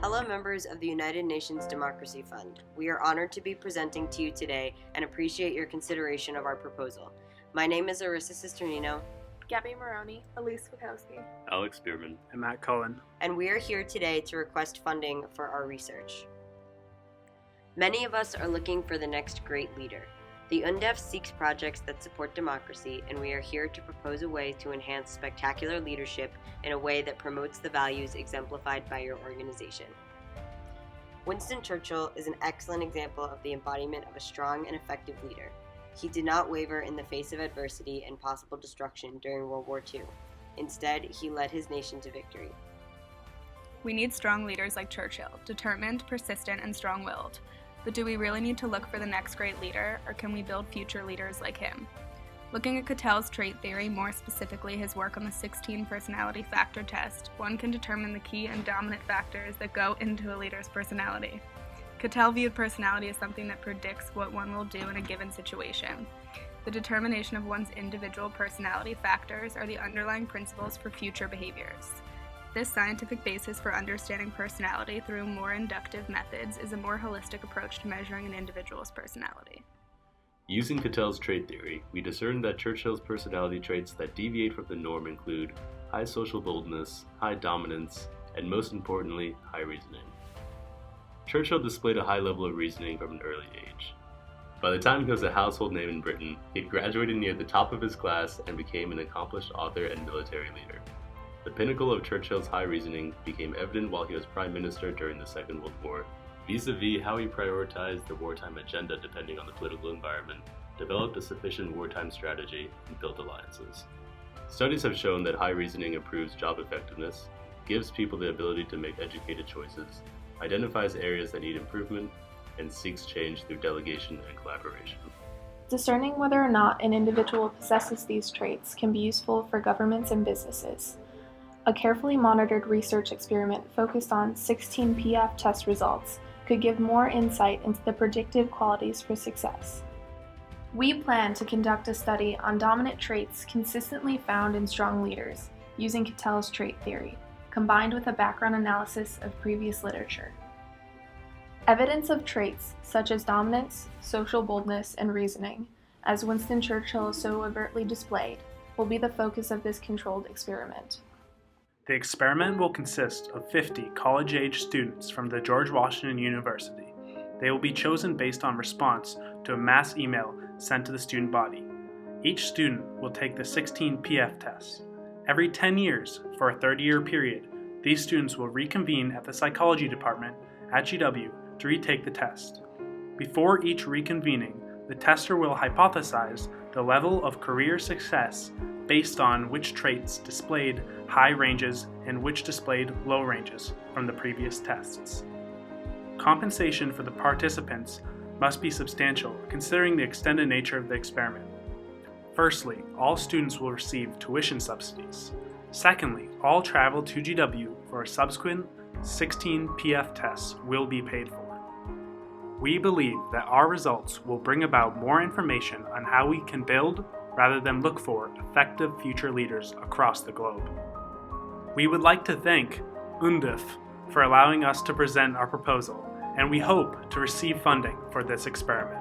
Hello, members of the United Nations Democracy Fund. We are honored to be presenting to you today and appreciate your consideration of our proposal. My name is Arissa Cisternino, Gabby Maroney, Elise Wachowski, Alex Bierman, and Matt Cullen. And we are here today to request funding for our research. Many of us are looking for the next great leader. The UNDEF seeks projects that support democracy, and we are here to propose a way to enhance spectacular leadership in a way that promotes the values exemplified by your organization. Winston Churchill is an excellent example of the embodiment of a strong and effective leader. He did not waver in the face of adversity and possible destruction during World War II. Instead, he led his nation to victory. We need strong leaders like Churchill, determined, persistent, and strong-willed. But do we really need to look for the next great leader, or can we build future leaders like him? Looking at Cattell's trait theory, more specifically his work on the 16 personality factor test, one can determine the key and dominant factors that go into a leader's personality. Cattell viewed personality as something that predicts what one will do in a given situation. The determination of one's individual personality factors are the underlying principles for future behaviors. This scientific basis for understanding personality through more inductive methods is a more holistic approach to measuring an individual's personality. Using Cattell's trait theory, we discerned that Churchill's personality traits that deviate from the norm include high social boldness, high dominance, and most importantly, high reasoning. Churchill displayed a high level of reasoning from an early age. By the time he was a household name in Britain, he had graduated near the top of his class and became an accomplished author and military leader. The pinnacle of Churchill's high reasoning became evident while he was Prime Minister during the Second World War, vis-a-vis how he prioritized the wartime agenda depending on the political environment, developed a sufficient wartime strategy, and built alliances. Studies have shown that high reasoning improves job effectiveness, gives people the ability to make educated choices, identifies areas that need improvement, and seeks change through delegation and collaboration. Discerning whether or not an individual possesses these traits can be useful for governments and businesses. A carefully monitored research experiment focused on 16 PF test results could give more insight into the predictive qualities for success. We plan to conduct a study on dominant traits consistently found in strong leaders using Cattell's trait theory, combined with a background analysis of previous literature. Evidence of traits such as dominance, social boldness, and reasoning, as Winston Churchill so overtly displayed, will be the focus of this controlled experiment. The experiment will consist of 50 college-age students from the George Washington University. They will be chosen based on response to a mass email sent to the student body. Each student will take the 16 PF tests. Every 10 years, for a 30-year period, these students will reconvene at the psychology department at GW to retake the test. Before each reconvening, the tester will hypothesize the level of career success based on which traits displayed high ranges and which displayed low ranges from the previous tests. Compensation for the participants must be substantial, considering the extended nature of the experiment. Firstly, all students will receive tuition subsidies. Secondly, all travel to GW for a subsequent 16 PF tests will be paid for. We believe that our results will bring about more information on how we can build, rather than look for, effective future leaders across the globe. We would like to thank UNDEF for allowing us to present our proposal, and we hope to receive funding for this experiment.